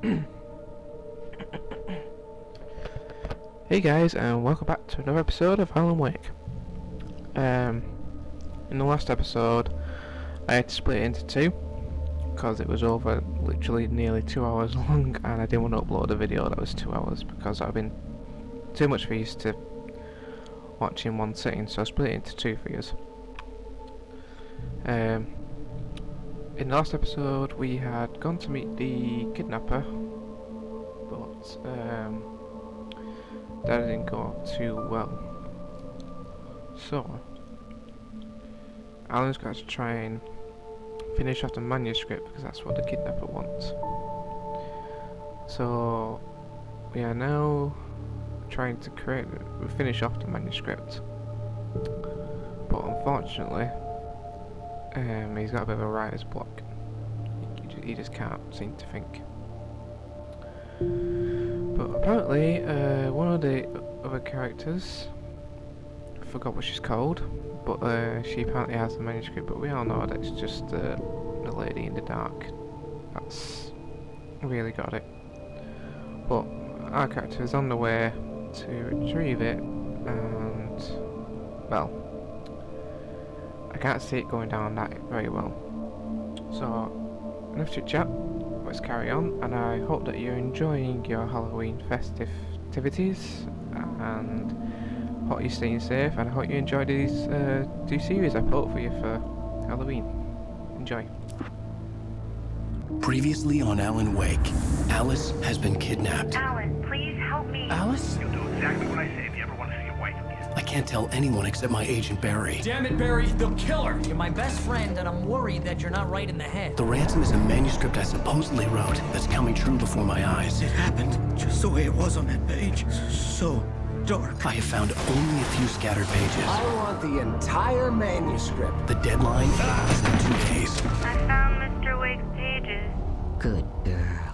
Hey guys, and welcome back to another episode of Alan Wake. In the last episode, I had to split it into two because it was over literally nearly 2 hours long, and I didn't want to upload a video that was 2 hours because I've been too much for used to watching one sitting, so I split it into two for you. In the last episode, we had gone to meet the kidnapper, but that didn't go too well. So Alan's got to try and finish off the manuscript because that's what the kidnapper wants. So we are now trying to finish off the manuscript, but unfortunately he's got a bit of a writer's block. He just can't seem to think. But apparently one of the other characters, I forgot what she's called, but she apparently has the manuscript, but we all know that it's just the lady in the dark that's really got it. But our character is on the way to retrieve it, and well, I can't see it going down that very well. So enough chit chat, let's carry on, and I hope that you're enjoying your Halloween festivities, and hope you're staying safe, and I hope you enjoy these two series I put for you for Halloween. Enjoy. Previously on Alan Wake, Alice has been kidnapped. Alan, please help me. Alice? You'll do exactly what I say if you ever want to see your wife again. I can't tell anyone except my agent Barry. Damn it, Barry, they'll kill her! You're my best friend, and I'm worried that you're not right in the head. The ransom is a manuscript I supposedly wrote that's coming true before my eyes. It happened just the way it was on that page. So dark. I have found only a few scattered pages. I want the entire manuscript. The deadline is in 2 days. I found Mr. Wake's pages. Good girl.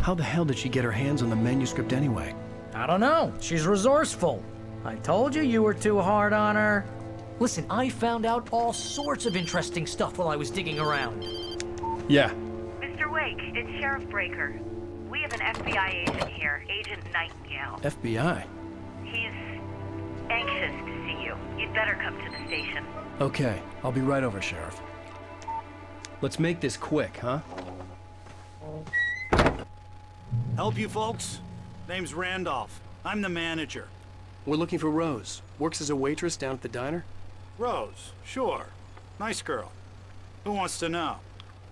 How the hell did she get her hands on the manuscript anyway? I don't know. She's resourceful. I told you you were too hard on her. Listen, I found out all sorts of interesting stuff while I was digging around. Yeah. Mr. Wake, it's Sheriff Breaker. We have an FBI agent here, Agent Nightingale. FBI? He's anxious to see you. You'd better come to the station. Okay, I'll be right over, Sheriff. Let's make this quick, huh? Help you folks? Name's Randolph. I'm the manager. We're looking for Rose. Works as a waitress down at the diner. Rose, sure. Nice girl. Who wants to know?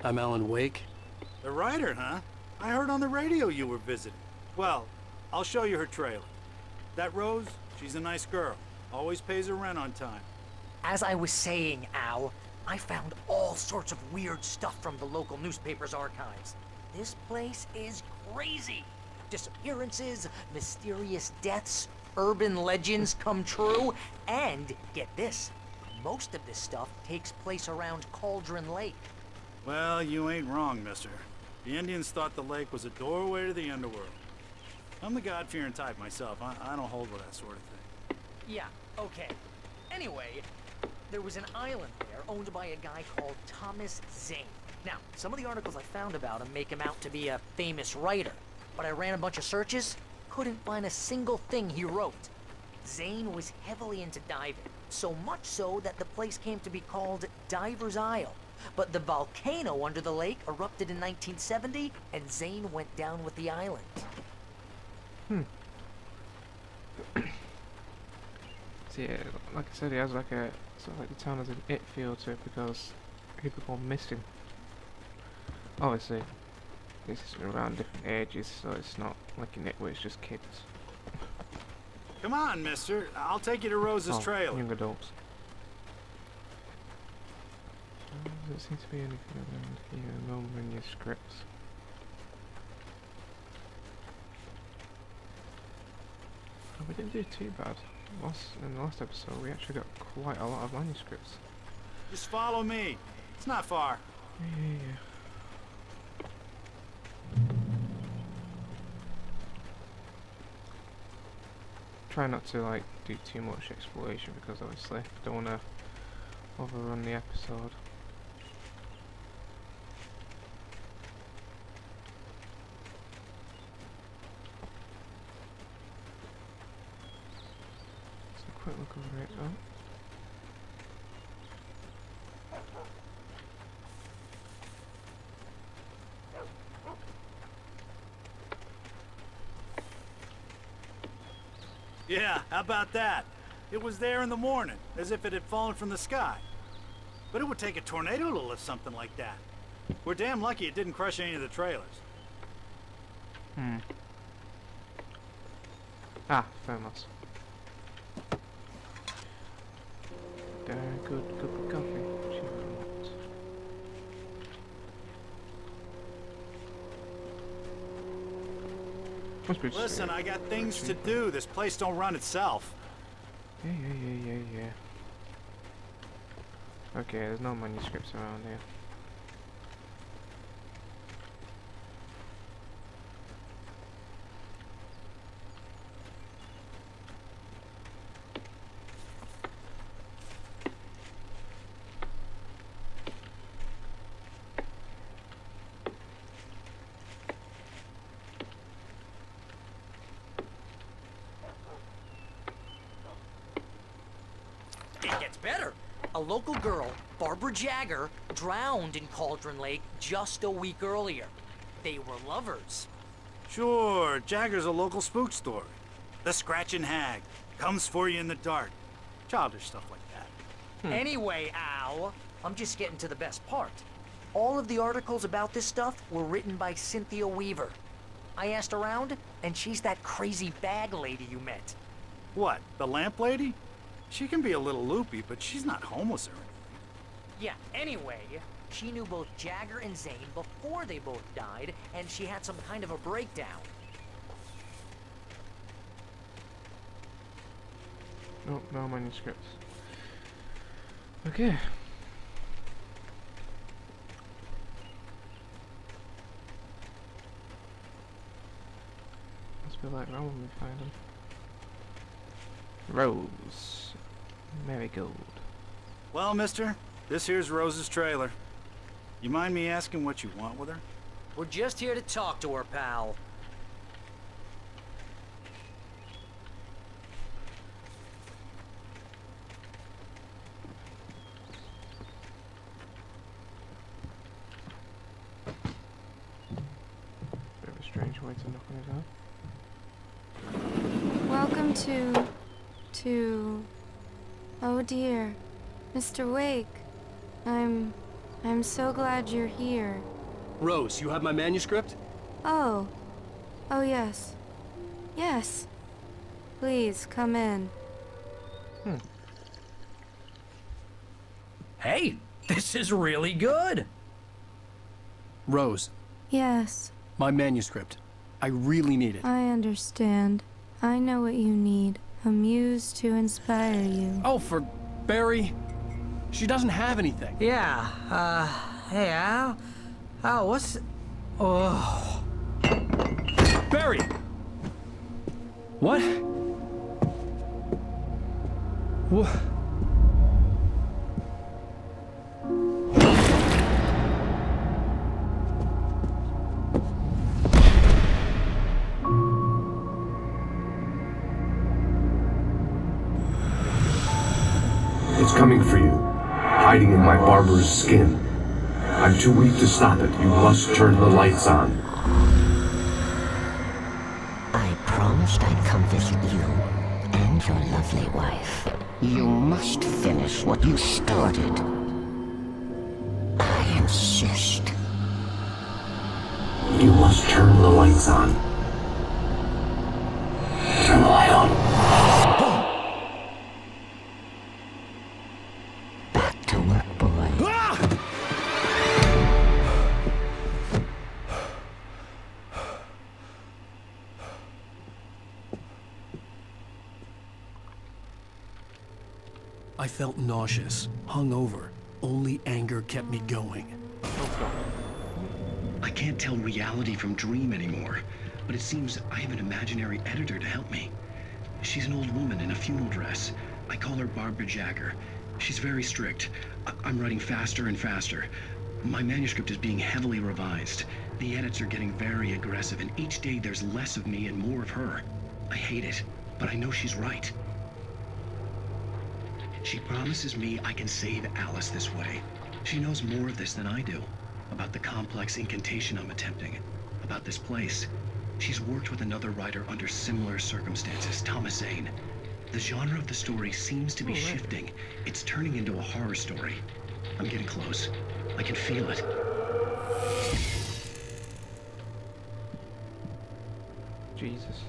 I'm Alan Wake. The writer, huh? I heard on the radio you were visiting. Well, I'll show you her trailer. That Rose, she's a nice girl. Always pays her rent on time. As I was saying, Al, I found all sorts of weird stuff from the local newspaper's archives. This place is crazy. Disappearances, mysterious deaths, urban legends come true, and get this, most of this stuff takes place around Cauldron Lake. Well, you ain't wrong, mister. The Indians thought the lake was a doorway to the underworld. I'm the God-fearing type myself. I don't hold with that sort of thing. Yeah, okay. Anyway, there was an island there owned by a guy called Thomas Zane. Now, some of the articles I found about him make him out to be a famous writer, but I ran a bunch of searches, couldn't find a single thing he wrote. Zane was heavily into diving, so much so that the place came to be called Diver's Isle. But the volcano under the lake erupted in 1970, and Zane went down with the island. So yeah, like I said, he has like a sort of like the town has an it feel to it because people go missing. Obviously, this is around different ages, so it's not like in it where it's just kids. Come on, mister. I'll take you to Rose's trailer. Young adults. Does it seem to be anything around here? No manuscripts. Oh, we didn't do too bad. In the last episode, we actually got quite a lot of manuscripts. Just follow me. It's not far. Yeah. Try not to like do too much exploration because obviously I don't want to overrun the episode. quick look over it. Oh. Yeah, how about that? It was there in the morning, as if it had fallen from the sky. But it would take a tornado to lift something like that. We're damn lucky it didn't crush any of the trailers. Ah, thermos. Good cup of coffee. Achievement. Must be just Listen, I got things to do. This place don't run itself. Yeah. Okay, there's no manuscripts around here. It gets better. A local girl, Barbara Jagger, drowned in Cauldron Lake just a week earlier. They were lovers. Sure, Jagger's a local spook story. The Scratching Hag comes for you in the dark. Childish stuff like that. Anyway, Al, I'm just getting to the best part. All of the articles about this stuff were written by Cynthia Weaver. I asked around, and she's that crazy bag lady you met. What, the lamp lady? She can be a little loopy, but she's not homeless or anything. Yeah, anyway, she knew both Jagger and Zane before they both died, and she had some kind of a breakdown. Nope, no manuscripts. Okay. Must be like that when we find them. Rose. Marigold. Well, mister, this here's Rose's trailer. You mind me asking what you want with her? We're just here to talk to her, pal. Bit of a strange way to knock on his door. Welcome to... Oh dear. Mr. Wake. I'm so glad you're here. Rose, you have my manuscript? Oh. Oh yes. Yes. Please, come in. Hey, this is really good. Rose, Yes, my manuscript. I really need it. I understand. I know what you need. A muse to inspire you. Oh, for Barry. She doesn't have anything. Yeah, hey, Al? Oh, what's... Oh... Barry! What? What? It's coming for you, hiding in my barber's skin. I'm too weak to stop it. You must turn the lights on. I promised I'd come visit you and your lovely wife. You must finish what you started. I insist. You must turn the lights on. Turn the light on. Back to work, boy. I felt nauseous, hungover. Only anger kept me going. I can't tell reality from dream anymore, but it seems I have an imaginary editor to help me. She's an old woman in a funeral dress. I call her Barbara Jagger. She's very strict. I'm writing faster and faster. My manuscript is being heavily revised. The edits are getting very aggressive, and each day there's less of me and more of her. I hate it, but I know she's right. She promises me I can save Alice this way. She knows more of this than I do. About the complex incantation I'm attempting. About this place. She's worked with another writer under similar circumstances, Thomas Zane. The genre of the story seems to be shifting. It's turning into a horror story. I'm getting close. I can feel it. Jesus.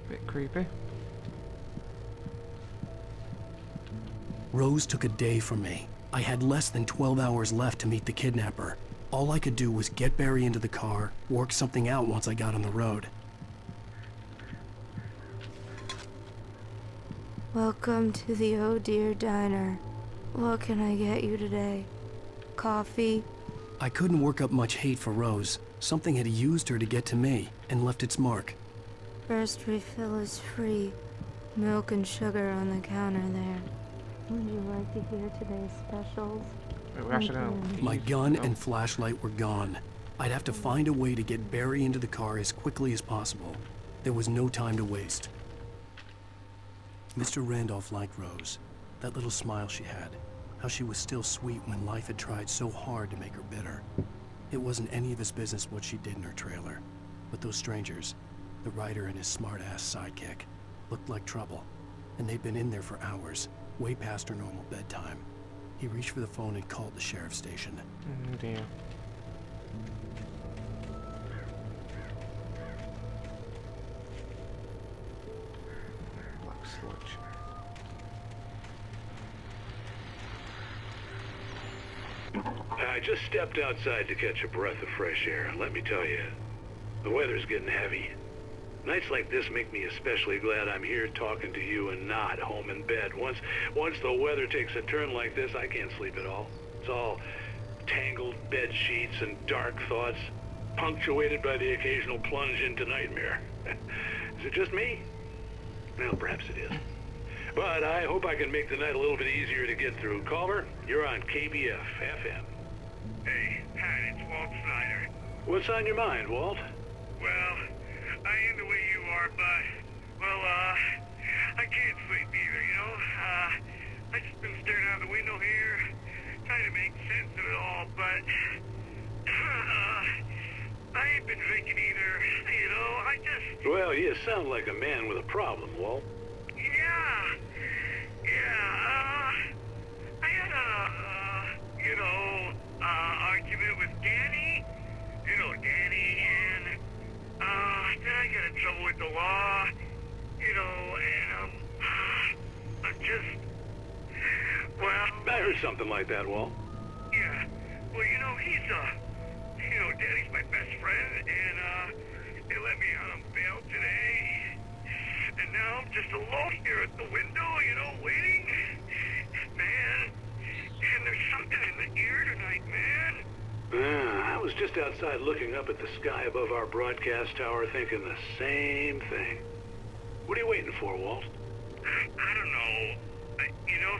Bit creepy. Rose took a day from me. I had less than 12 hours left to meet the kidnapper. All I could do was get Barry into the car, work something out once I got on the road. Welcome to the Oh Dear Diner. What can I get you today? Coffee? I couldn't work up much hate for Rose. Something had used her to get to me and left its mark. First refill is free. Milk and sugar on the counter there. Would you like to hear today's specials? My gun and flashlight were gone. I'd have to find a way to get Barry into the car as quickly as possible. There was no time to waste. Mr. Randolph liked Rose. That little smile she had. How she was still sweet when life had tried so hard to make her bitter. It wasn't any of his business what she did in her trailer. But those strangers, the writer and his smart-ass sidekick, looked like trouble. And they'd been in there for hours, way past her normal bedtime. He reached for the phone and called the sheriff's station. Oh dear. Black sludge. I just stepped outside to catch a breath of fresh air. Let me tell you, the weather's getting heavy. Nights like this make me especially glad I'm here talking to you and not home in bed. Once the weather takes a turn like this, I can't sleep at all. It's all tangled bed sheets and dark thoughts, punctuated by the occasional plunge into nightmare. Is it just me? Well, perhaps it is. But I hope I can make the night a little bit easier to get through. Caller, you're on KBF FM. Hey, Pat, it's Walt Snyder. What's on your mind, Walt? Well, I am the way you are, but, well, I can't sleep either, you know? I just been staring out the window here, trying to make sense of it all, but, I ain't been drinking either, you know? I just... Well, you sound like a man with a problem, Walt. I had argument with Danny, and, then I got in trouble with the law, and, I'm just, well... I heard something like that, Walt. Yeah, well, Danny's my best friend, and, they let me out on bail today, and now I'm just alone here at the window, waiting. Man, and there's something in the air tonight, man. I was just outside looking up at the sky above our broadcast tower thinking the same thing. What are you waiting for, Walt? I don't know.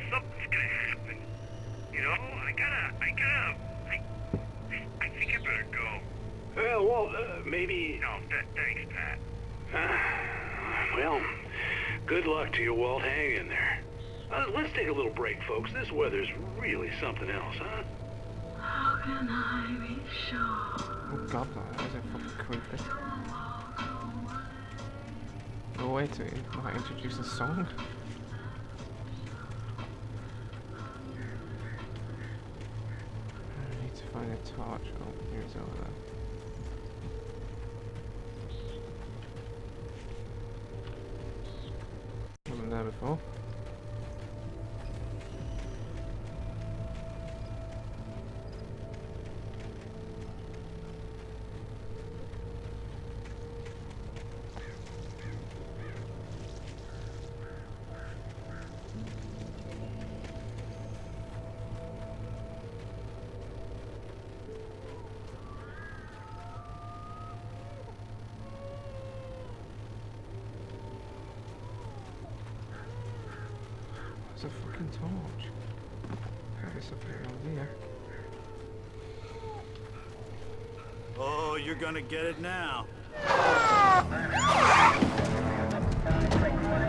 Something's gonna happen. I think I better go. Well, Walt, maybe... No, thanks, Pat. Well, good luck to you, Walt. Hang in there. Let's take a little break, folks. This weather's really something else, huh? How can I be sure? Oh god, that is fucking creepy. Oh wait, it might introduce a song. I need to find a torch. Oh, here it's over there. Wasn't there before. There's a fucking torch. There's something around here. Oh, you're gonna get it now.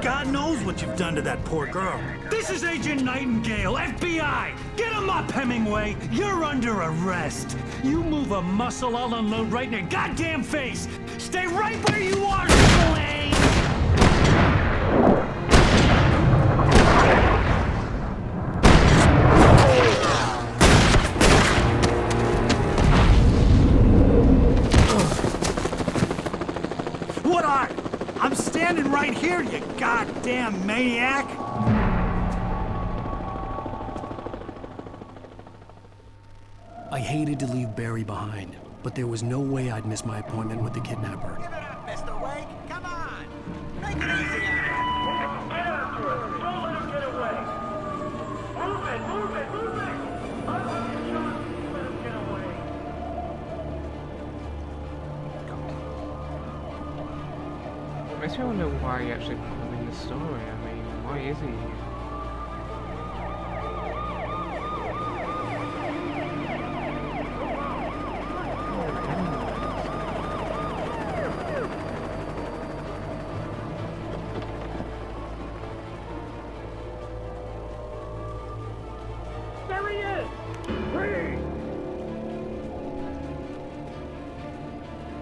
God knows what you've done to that poor girl. This is Agent Nightingale, FBI! Get him up, Hemingway! You're under arrest! You move a muscle, I'll unload right in your goddamn face! Stay right where you are, Slade! What are? I'm standing right here, you goddamn maniac! I hated to leave Barry behind, but there was no way I'd miss my appointment with the kidnapper. Give it up, Mr. Wake. Come on. Make it easy on him. Get after him. Don't let him get away. Move it, move it, move it. Let him get away. Makes me wonder why he actually put him in the story. I mean, why is he? There he is. Freeze.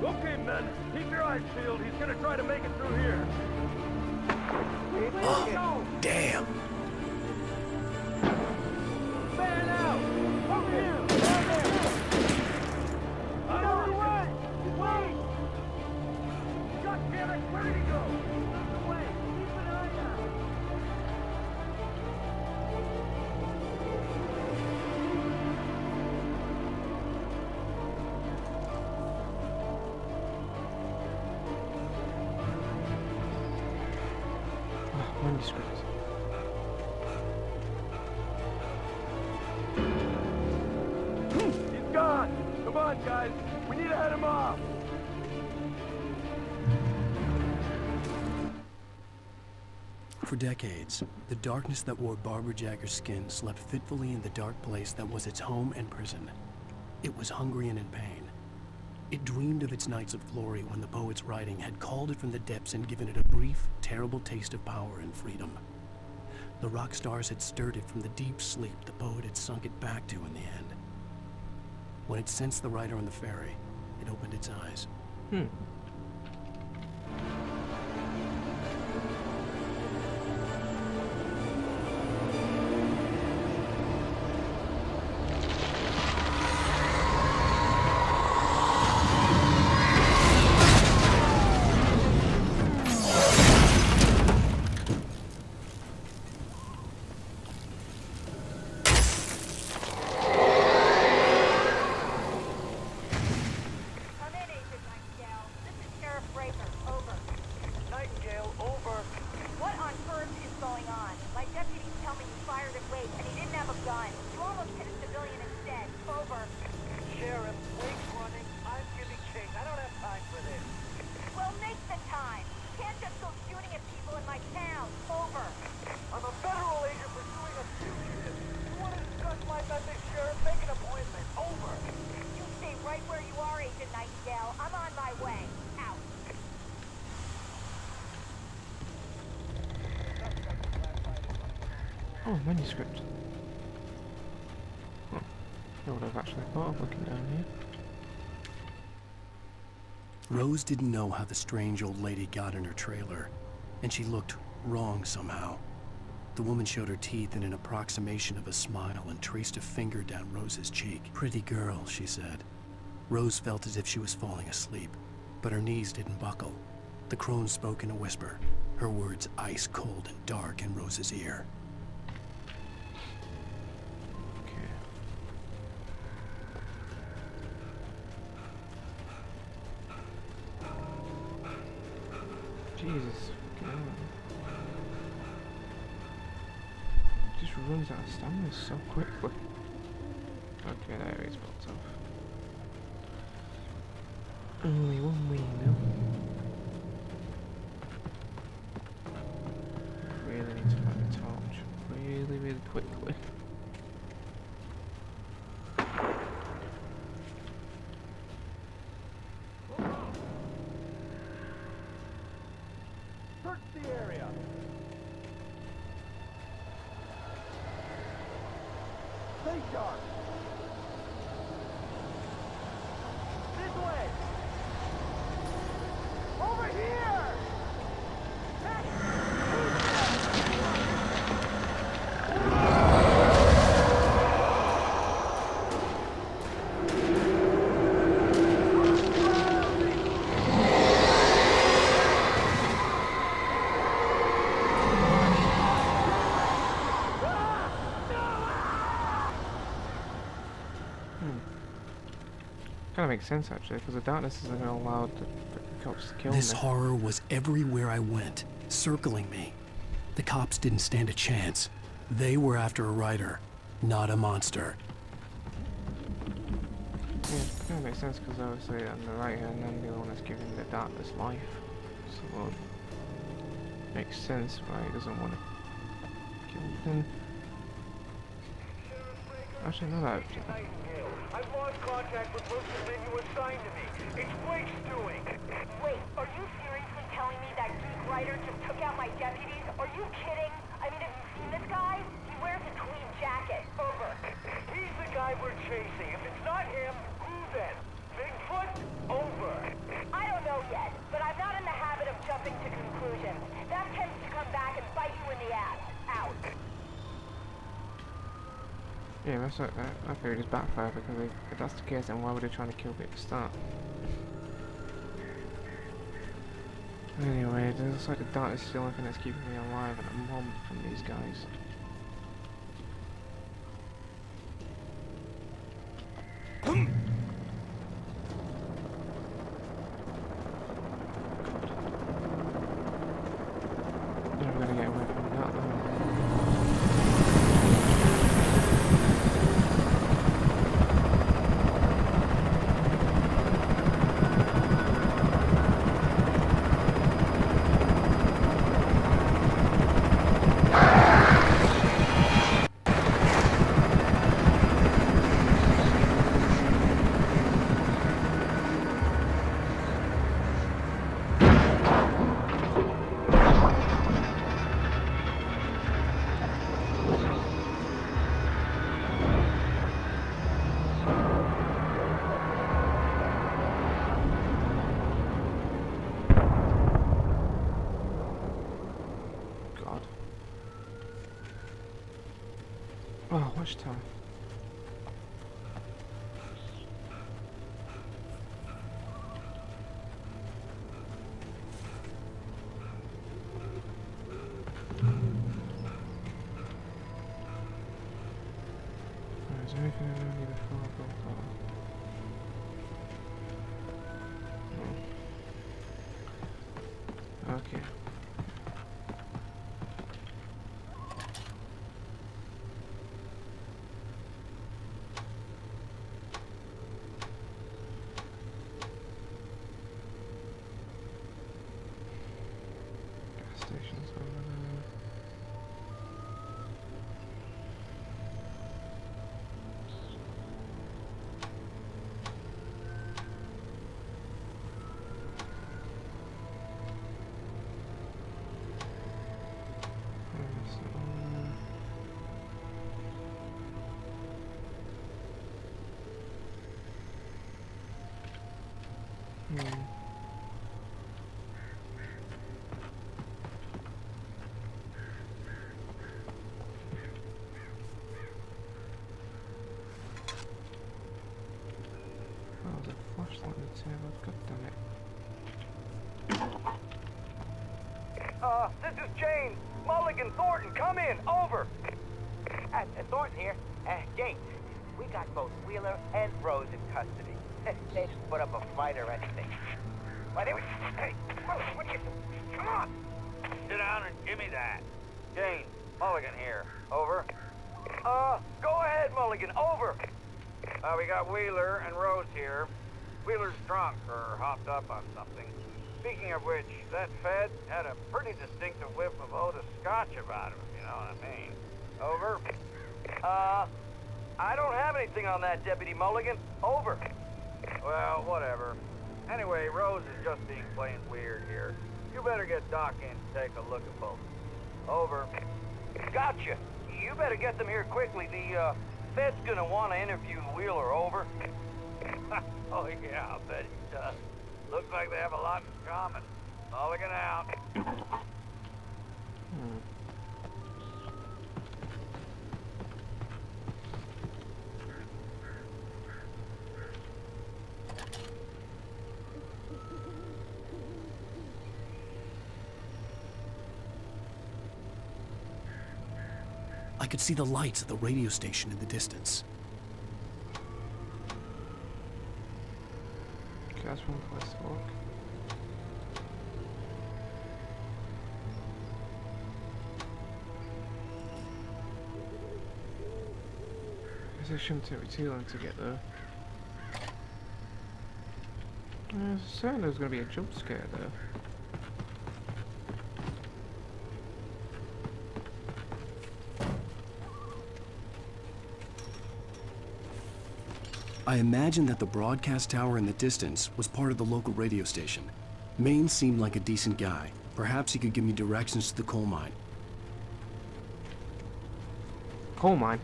Okay, men. Keep your eyes peeled. He's gonna try to make it through here. Oh, damn. Man out! Over here! Down there! Out of the way! Wait! God damn it! Where did he go? Out of the way! Keep an eye out! Manuscript. He's gone! Come on, guys! We need to head him off! For decades, the darkness that wore Barbara Jagger's skin slept fitfully in the dark place that was its home and prison. It was hungry and in pain. It dreamed of its nights of glory when the poet's writing had called it from the depths and given it a brief, terrible taste of power and freedom. The rock stars had stirred it from the deep sleep the poet had sunk it back to in the end. When it sensed the writer on the ferry, it opened its eyes. Nightingale, over. What on earth is going on? My deputies tell me you fired at Wake and he didn't have a gun. You almost hit a civilian instead. Over. Sheriff, Wake's running. I'm giving chase. I don't have time for this. Well, make the time. You can't just go shooting at people in my town. Over. I'm a federal agent pursuing a fugitive. You want to discuss my methods, Sheriff? Make an appointment. Over. You stay right where you are, Agent Nightingale. I'm on my way. Out. Oh, manuscript. Oh, I would have actually thought of looking down here. Rose didn't know how the strange old lady got in her trailer, and she looked wrong somehow. The woman showed her teeth in an approximation of a smile and traced a finger down Rose's cheek. Pretty girl, she said. Rose felt as if she was falling asleep, but her knees didn't buckle. The crone spoke in a whisper, her words ice cold and dark in Rose's ear. Jesus, fucking hell. It just runs out of stamina so quickly. Okay, there he's built off. Only one way now. Really need to find a torch. Really, really quickly. the area. Stay sharp. This way. Over here. Kind of makes sense actually, because the darkness isn't going to allow the cops to kill me. This horror was everywhere I went, circling me. The cops didn't stand a chance. They were after a writer, not a monster. Yeah, it kind of makes sense because obviously on the right hand, I'm the one that's giving the darkness life. So makes sense why he doesn't want to kill them. Actually, no, that. Nightingale, I've lost contact with most of the men you assigned to me. It's Blake's doing. Wait, are you seriously telling me that geek writer just took out my deputies? Are you kidding? I mean, have you seen this guy? He wears a clean jacket. Over. He's the guy we're chasing. If it's not him, who then? Bigfoot? Over. I don't know yet, but I'm not in the habit of jumping to conclusions. That tends to come back and bite you in the ass. Out. Yeah, that's what I figured is backfire, because if that's the case, then why were they trying to kill me at the start? Anyway, it looks like the darkness is the only thing that's keeping me alive at the moment from these guys. Never gonna get away from that though. Oh, watch time. Is there anything I need to follow up on? No. Okay. Stations over there. Oh, there's a flashlight on the table. God damn it. This is James. Mulligan, Thornton, come in. Over. Thornton here. James, we got both Wheeler and Rose in custody. They didn't put up a fight or anything. Why, they were... Hey, what you... Come on! Sit down and give me that. James, Mulligan here. Over. Go ahead, Mulligan. Over. We got Wheeler and Rose here. Wheeler's drunk or hopped up on something. Speaking of which, that Fed had a pretty distinctive whiff of Otis Scotch about him, if you know what I mean. Over. I don't have anything on that, Deputy Mulligan. Over. Well, whatever. Anyway, Rose is just being plain weird here. You better get Doc in to take a look at both. Over. Gotcha. You better get them here quickly. The Fed's gonna want to interview Wheeler. Over. Oh yeah, I bet he does. Looks like they have a lot in common. Mulligan out. I could see the lights of the radio station in the distance. Okay, that's one place to walk. I guess it shouldn't take me too long to get there. I was certain there was going to be a jump scare there. I imagined that the broadcast tower in the distance was part of the local radio station. Maine seemed like a decent guy. Perhaps he could give me directions to the coal mine. Coal mine?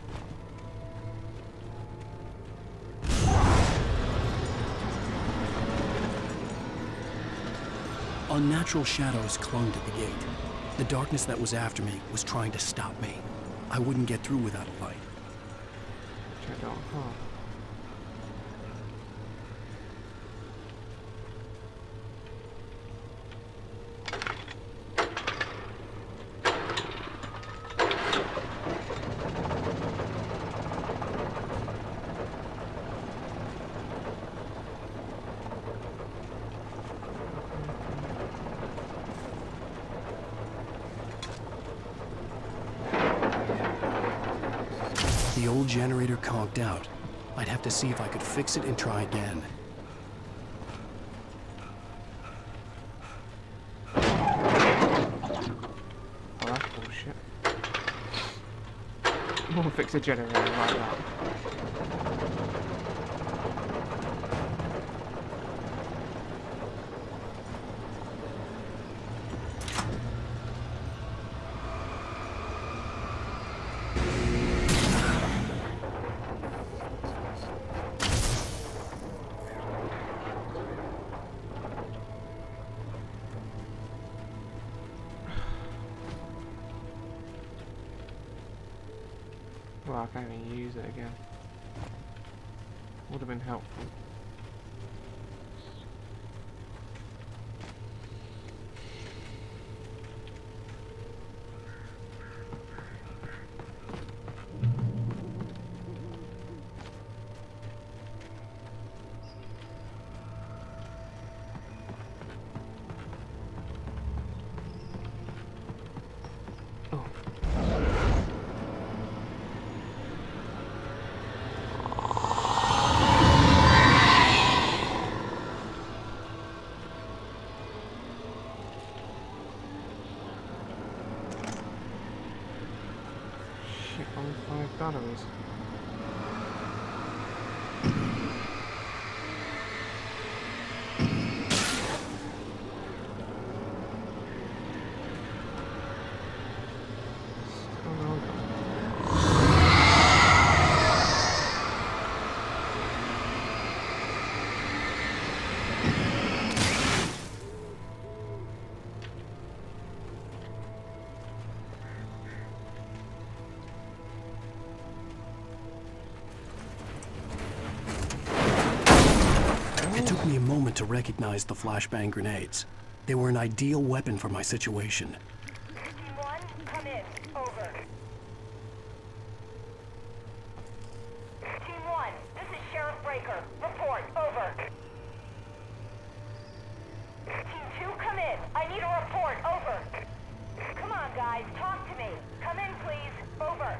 Unnatural shadows clung to the gate. The darkness that was after me was trying to stop me. I wouldn't get through without a light. Check out, huh? The old generator conked out. I'd have to see if I could fix it and try again. Oh, that's bullshit. I won't fix a generator like that. Well, I can't even use it again. Would have been helpful. Shit, only 5 batteries. It took me a moment to recognize the flashbang grenades. They were an ideal weapon for my situation. Team 1, come in. Over. Team 1, this is Sheriff Breaker. Report. Over. Team 2, come in. I need a report. Over. Come on, guys. Talk to me. Come in, please. Over.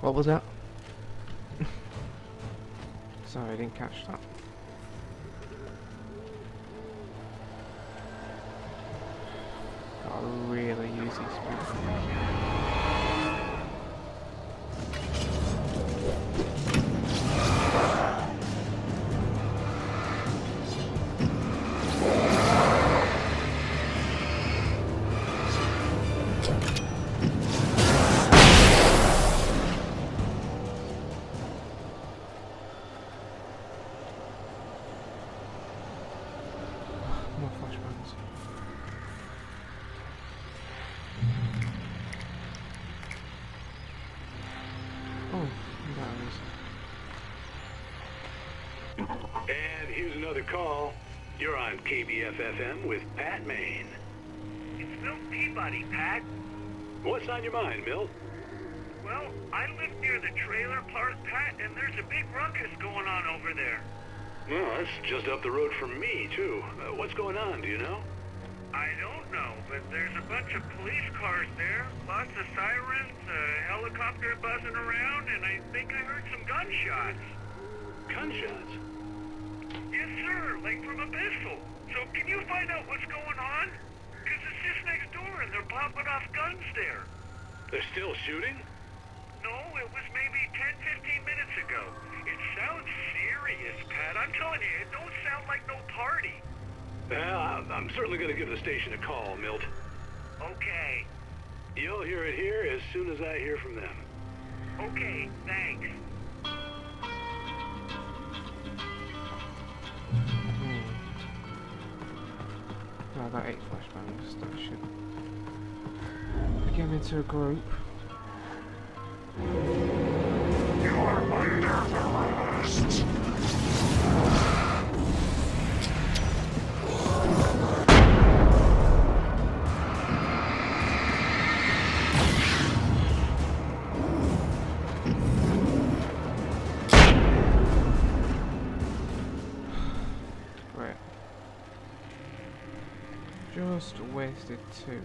What was that? Sorry, I didn't catch that. Gotta really use these speed. More flashbangs. Oh, batteries. And here's another call. You're on KBF-FM with Pat Maine. It's Milt Peabody, Pat. What's on your mind, Milt? Well, I live near the trailer park, Pat, and there's a big ruckus going on over there. Well, that's just up the road from me, too. What's going on, do you know? I don't know, but there's a bunch of police cars there, lots of sirens, a helicopter buzzing around, and I think I heard some gunshots. Gunshots? Yes, sir, like from a pistol. So can you find out what's going on? Because it's just next door and they're popping off guns there. They're still shooting? No, it was maybe 10-15 minutes ago. It sounds serious, Pat. I'm telling you, it don't sound like no party. Well, I'm certainly going to give the station a call, Milt. Okay. You'll hear it here as soon as I hear from them. Okay, thanks. I got 8 flashbangs, that should get me into a group. You are under arrest. Right. Just wasted 2.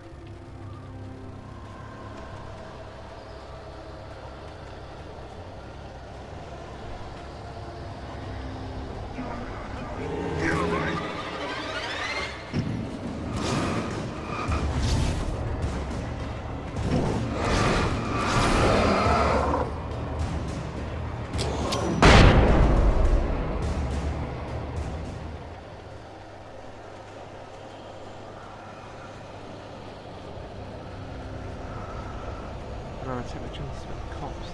I take the chance with the cops.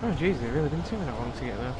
Oh jeez, it really didn't take me that long to get there.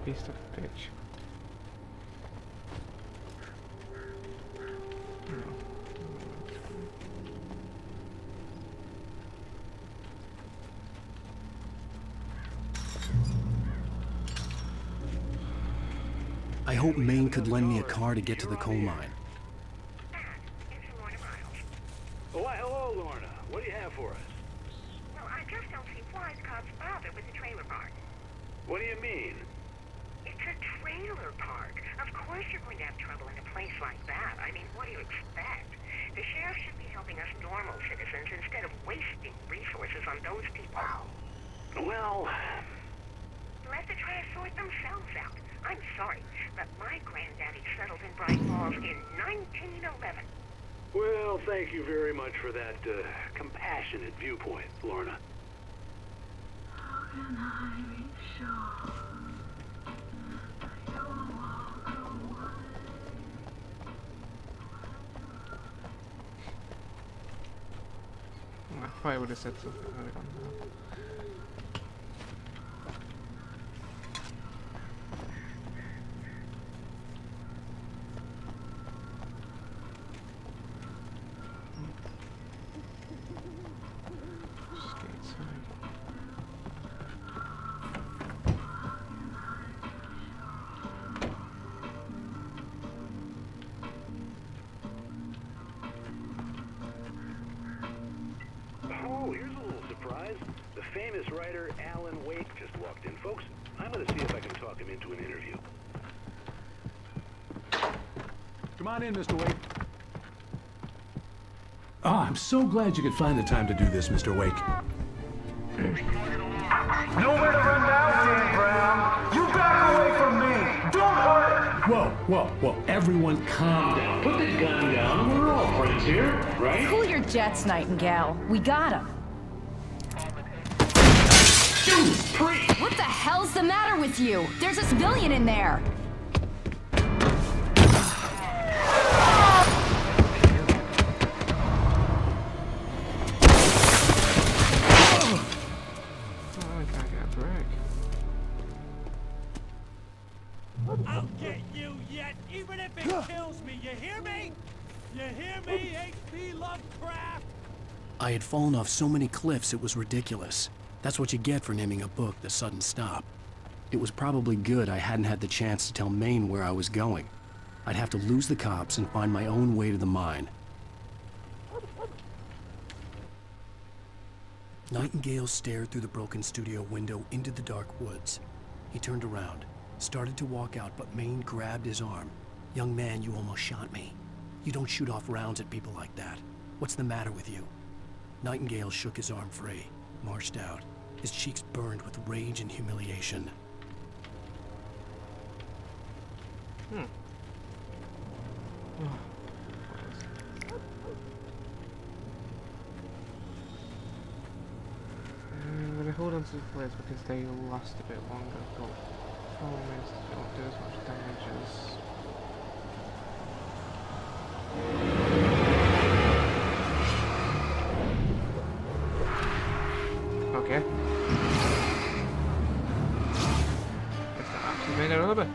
Beast of a bitch. I hope Maine could lend me a car to get to the coal mine. Oh, why, hello, Lorna. What do you have for us? cops bother with the trailer park? What do you mean? It's a trailer park. Of course you're going to have trouble in a place like that. I mean, what do you expect? The sheriff should be helping us normal citizens instead of wasting resources on those people. Well... Let the trash sort themselves out. I'm sorry, but my granddaddy settled in Bright Falls in 1911. Well, thank you very much for that, compassionate viewpoint, Lorna. How can I be sure you'll walk away? I thought I would have said something earlier on now. Just get inside. Oh, here's a little surprise. The famous writer Alan Wake just walked in. Folks, I'm going to see if I can talk him into an interview. Come on in, Mr. Wake. Oh, I'm so glad you could find the time to do this, Mr. Wake. Nowhere to run now, Dan Brown. You back away from me. Don't hurt it. Whoa, everyone calm down. Put the gun down. We're all friends here, right? Cool your jets, Nightingale. We got him. What the hell's the matter with you? There's a civilian in there. I'll get you yet, even if it kills me. You hear me? You hear me, H.P. Lovecraft? I had fallen off so many cliffs it was ridiculous. That's what you get for naming a book The Sudden Stop. It was probably good I hadn't had the chance to tell Maine where I was going. I'd have to lose the cops and find my own way to the mine. Nightingale stared through the broken studio window into the dark woods. He turned around, started to walk out, but Maine grabbed his arm. "Young man, you almost shot me. You don't shoot off rounds at people like that. What's the matter with you?" Nightingale shook his arm free, marched out. His cheeks burned with rage and humiliation. I'm gonna hold on to the players because they last a bit longer, but problem is they don't do as much damage as... Okay. Guess that actually made it over.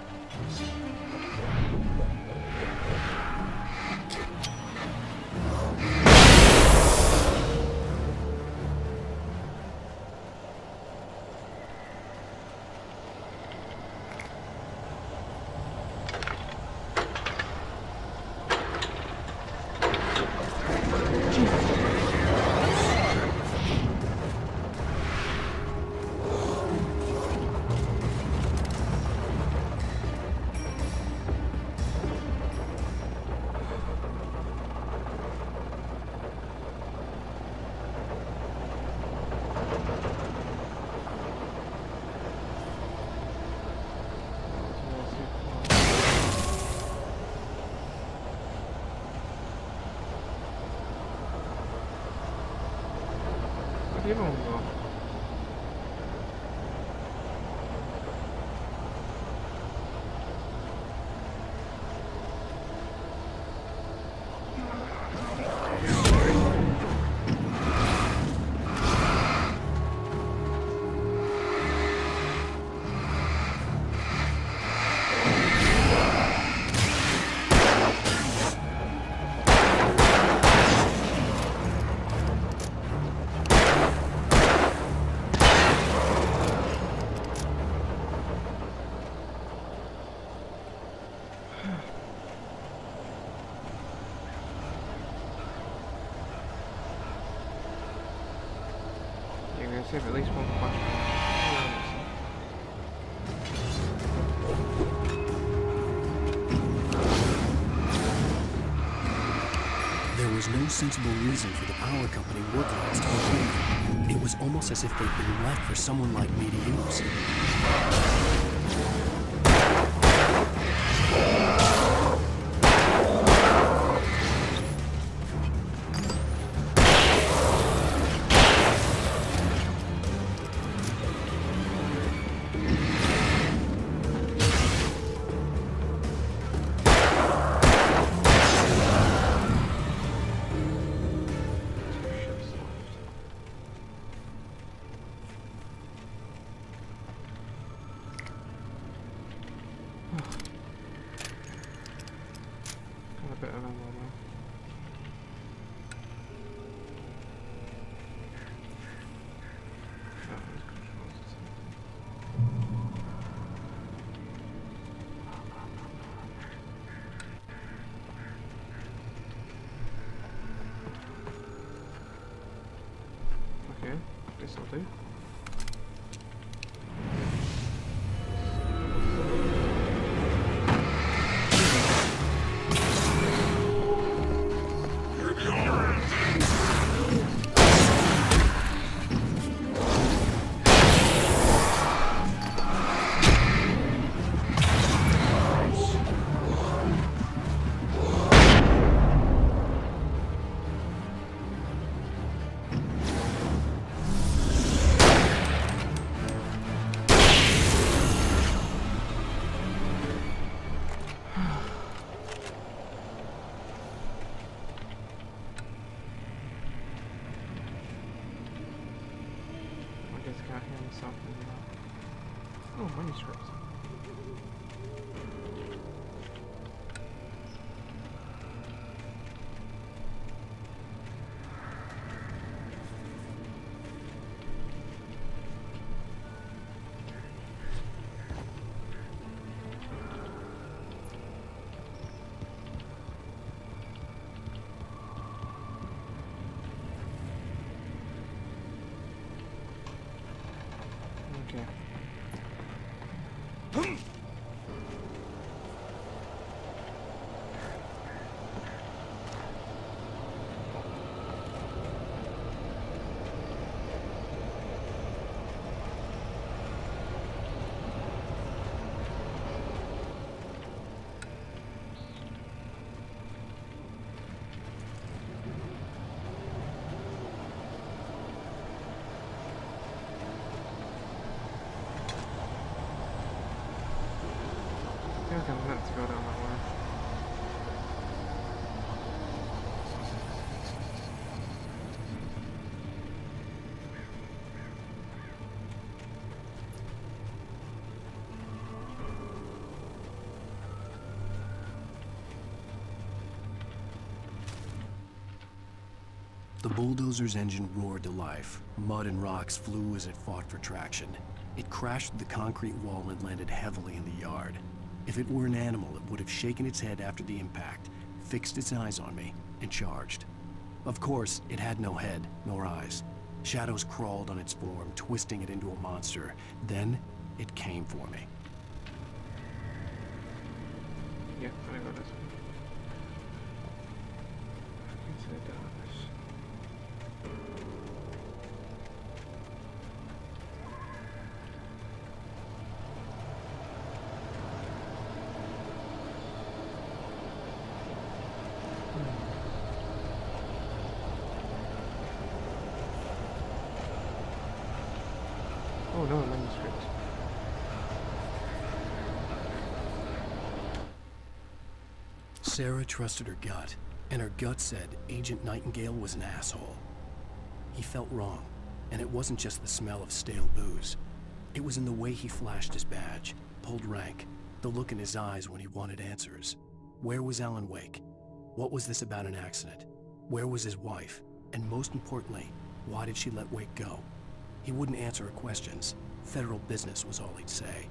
Where'd the other one go? gonna save at least one flashbang. There was no sensible reason for the power company workloads to improve. It was almost as if they'd been left for someone like me to use. Okay, this'll do. Can't hear myself anymore. Oh, manuscripts. Okay. I feel like I'm meant to go down that way. The bulldozer's engine roared to life. Mud and rocks flew as it fought for traction. It crashed through the concrete wall and landed heavily in the yard. If it were an animal, it would have shaken its head after the impact, fixed its eyes on me, and charged. Of course, it had no head, nor eyes. Shadows crawled on its form, twisting it into a monster. Then, it came for me. Yeah, I'm gonna go this way. Into the darkness. Oh no, manuscript. Sarah trusted her gut, and her gut said Agent Nightingale was an asshole. He felt wrong, and it wasn't just the smell of stale booze. It was in the way he flashed his badge, pulled rank, the look in his eyes when he wanted answers. Where was Alan Wake? What was this about an accident? Where was his wife? And most importantly, why did she let Wake go? He wouldn't answer her questions. Federal business was all he'd say.